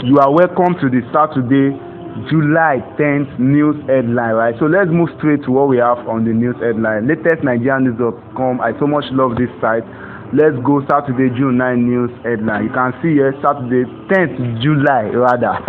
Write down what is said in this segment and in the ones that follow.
You are welcome to the Saturday, July 10th news headline, right? So let's move straight to what we have on the news headline. Latest NigerianNews.com. I so much love this site. Let's go Saturday, June 9 news headline. You can see here Saturday, 10th July rather.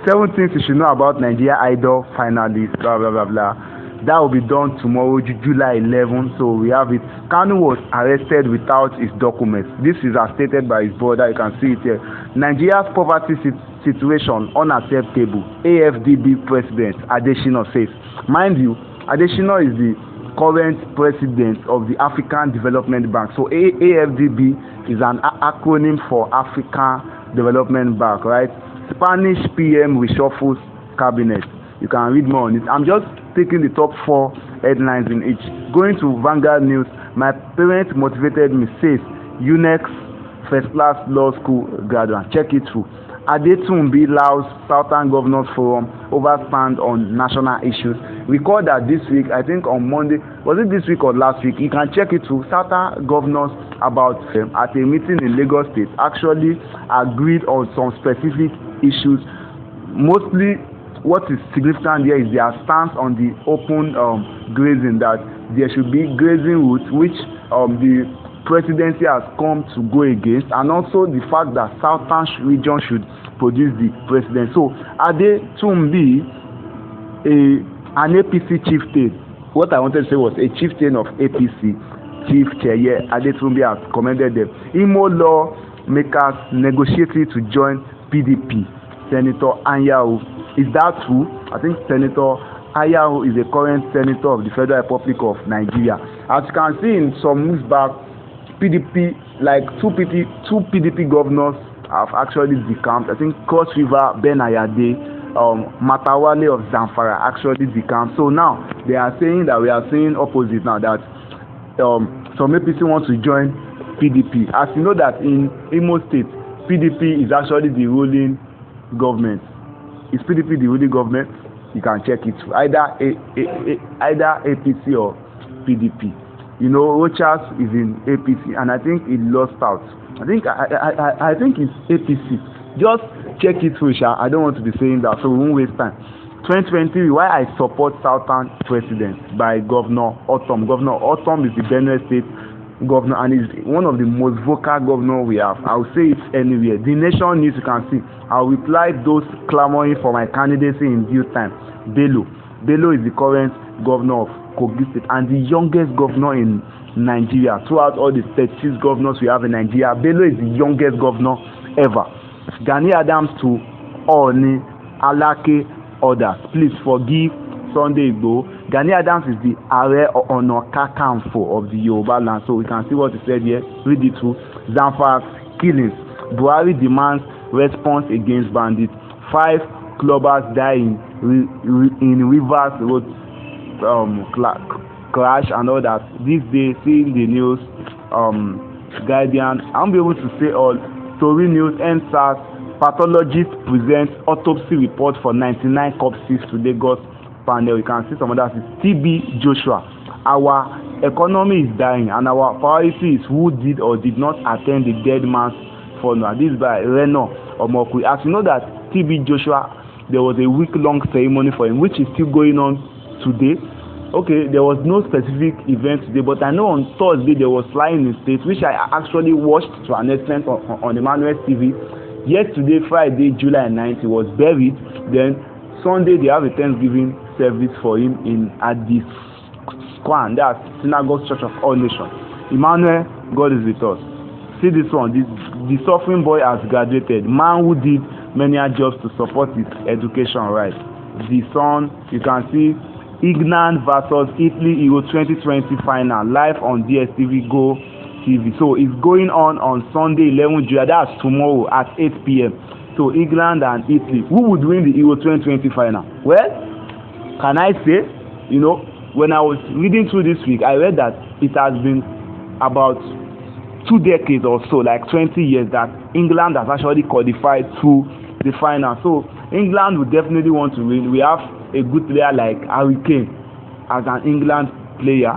7 things you should know about Nigeria Idol finalists, blah blah blah blah. That will be done tomorrow, July 11. So we have it. Kanu was arrested without his documents. This is as stated by his brother. You can see it here. Nigeria's poverty situation unacceptable. AFDB president Adesina says. Mind you, Adesina is the current president of the African Development Bank. So AFDB is an acronym for African Development Bank, right? Spanish PM reshuffles cabinet. You can read more on it. I'm just taking the top 4 headlines in each. Going to Vanguard News, my parents motivated me, says UNEX first class law school graduate. Check it through. Adetunbi Laos Southern Governors Forum overstand on national issues. Recall that this week, I think on Monday, was it this week or last week? You can check it through. Southern governors about at a meeting in Lagos State actually agreed on some specific issues. Mostly what is significant here is their stance on the open grazing, that there should be grazing routes, which the presidency has come to go against, and also the fact that southern region should produce the president. So Adetunbi, an APC chieftain, what I wanted to say was a chieftain of APC, Chief Cheye Adetunbi has commended them. Imo lawmakers negotiated to join PDP. Senator Anyanwu. Is that true? I think Senator Anyanwu is the current senator of the Federal Republic of Nigeria. As you can see in some moves back, PDP, like two PDP governors have actually decamped. I think Cross River, Ben Ayade, Matawale of Zamfara actually decamped. So now they are saying that we are saying opposite now, that some APC wants to join PDP. As you know that in Imo State, PDP is actually the ruling government. Is PDP the ruling government? You can check it. Either APC or PDP. You know, Rochas is in APC, and I think he lost out. I think it's APC. Just check it through, Sha. I don't want to be saying that, so we won't waste time. 2023, why I support Southern President by Governor Otom. Governor Otom is the Benue State governor, and is one of the most vocal governors we have. I'll say it anywhere. The Nation News, you can see. I'll reply those clamoring for my candidacy in due time. Bello is the current governor of Kogi State and the youngest governor in Nigeria. Throughout all the 36 governors we have in Nigeria, Bello is the youngest governor ever. Gani Adams to Oni Alake orders. Please forgive Sunday Igboho. Gani Adams is the Ààrẹ Ọ̀nà Kakanfò of the Yoruba land. So we can see what he said here. Read it through. Zamfara killings. Buhari demands response against bandits. 5 clubbers die in Rivers Road crash and all that. This day, seeing the news, Guardian. I won't be able to say all. Story News, NSAS, pathologist presents autopsy report for 99 corpses to Lagos panel. You can see some of that. TB Joshua. Our economy is dying, and our priority is who did or did not attend the dead man's funeral. This is by Reno Omokwe. As you know that TB Joshua, there was a week-long ceremony for him, which is still going on today. Okay, there was no specific event today, but I know on Thursday there was flying in state, which I actually watched to an extent on Emmanuel TV. Yesterday, Friday, July 9th, he was buried. Then Sunday, they have a Thanksgiving service for him at the Square, that's Synagogue Church of All Nations. Emmanuel, God is with us. See this one. The suffering boy has graduated. Man who did many jobs to support his education right. The son, you can see England versus Italy Euro 2020 final live on DSTV Go TV. So it's going on Sunday 11 July. That's tomorrow at 8 p.m. So England and Italy. Who would win the Euro 2020 final? Well, can I say, you know, when I was reading through this week, I read that it has been about 2 decades or so, like 20 years, that England has actually qualified to the final. So England would definitely want to win. We have a good player like Harry Kane as an England player.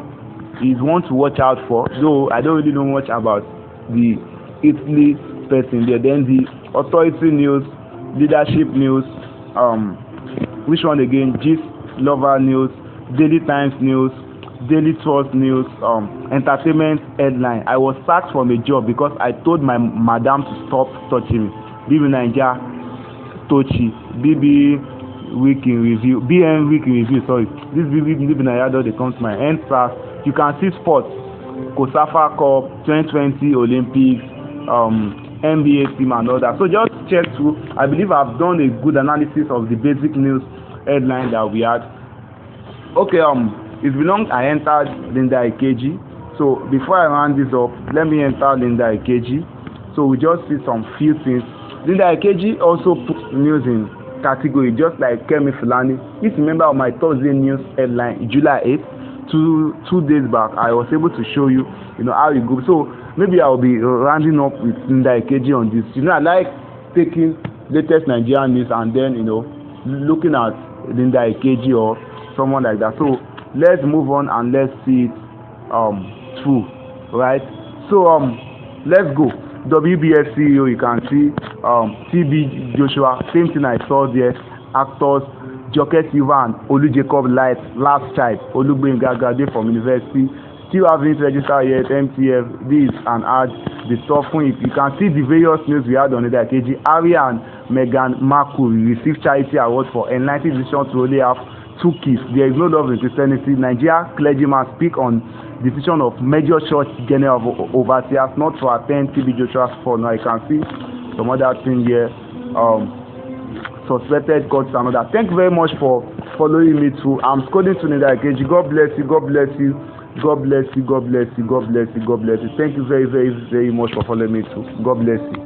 He's one to watch out for, though I don't really know much about the Italy person there. Then the Authority News, Leadership News, which one again? Gist Lover News, Daily Times News, Daily Trust News, Entertainment Headline. I was sacked from a job because I told my madam to stop touching me. BB Naija Tochi, BB Week in Review, BN Week in Review, sorry. This BB Naija they come to my end. You can see sports, COSAFA Cup, 2020 Olympics, NBA team and all that. So just check through. I believe I've done a good analysis of the basic news headline that we had. Okay, it's been long I entered Linda Ikeji. So before I round this up, let me enter Linda Ikeji. So we just see some few things. Linda Ikeji also puts news in category just like Kemi Fulani. This is a member of my Thursday news headline, July 8th. Two days back, I was able to show you, how it goes. So maybe I'll be rounding up with Linda Ikeji on this. I like taking latest Nigerian news and then, looking at Linda Ikeji or someone like that. So let's move on and let's see it through, right? So let's go. WBS CEO, you can see TB Joshua, same thing I saw there. Actors Joke Silva and Olu Jacob Light, last child Olugbenga graduate from university, still haven't registered yet. MTF, this and add the stuff. If you can see the various news we had on the KG, Harry and Meghan Markle received charity award for enlightening decision to only have 2 kids. There is no love in Christianity. Nigeria clergyman speak on decision of major church general overseers not to attend TB Joshua's fall. Now you can see some other thing here. Suspected courts and all that. Thank you very much for following me too. I'm scrolling to Linda Ikeji. God bless you. God bless you. God bless you. God bless you. God bless you. God bless you. Thank you very, very, very much for following me too. God bless you.